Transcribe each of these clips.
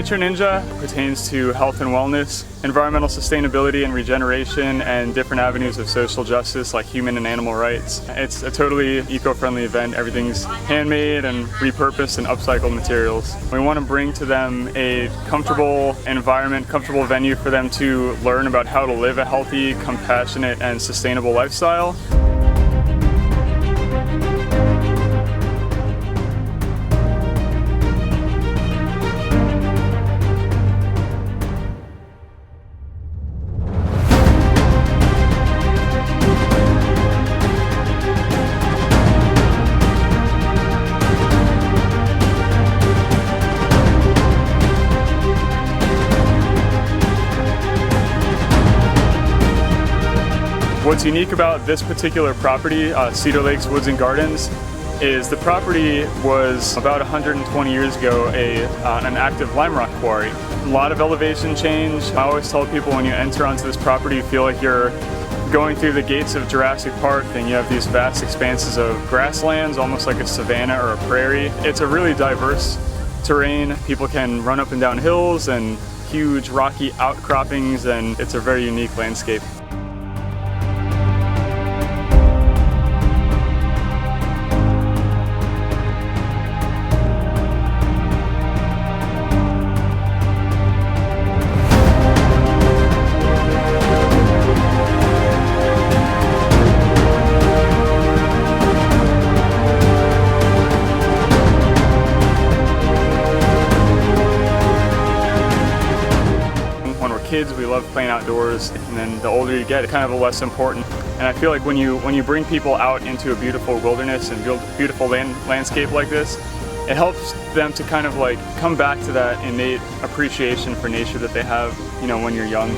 Nature Ninja pertains to health and wellness, environmental sustainability and regeneration, and different avenues of social justice like human and animal rights. It's a totally eco-friendly event. Everything's handmade and repurposed and upcycled materials. We want to bring to them a comfortable environment, comfortable venue for them to learn about how to live a healthy, compassionate, and sustainable lifestyle. What's unique about this particular property, Cedar Lakes Woods and Gardens, is the property was about 120 years ago an active lime rock quarry. A lot of elevation change. I always tell people when you enter onto this property, you feel like you're going through the gates of Jurassic Park, and you have these vast expanses of grasslands, almost like a savanna or a prairie. It's a really diverse terrain. People can run up and down hills and huge rocky outcroppings, and it's a very unique landscape. Kids, we love playing outdoors, and then the older you get, it's kind of less important. And I feel like when you bring people out into a beautiful wilderness and beautiful landscape like this, it helps them to kind of like come back to that innate appreciation for nature that they have, you know, when you're young.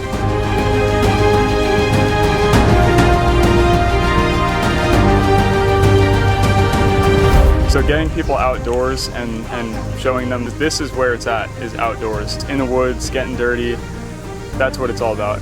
So getting people outdoors and showing them that this is where it's at, is outdoors, in the woods, getting dirty. That's what it's all about.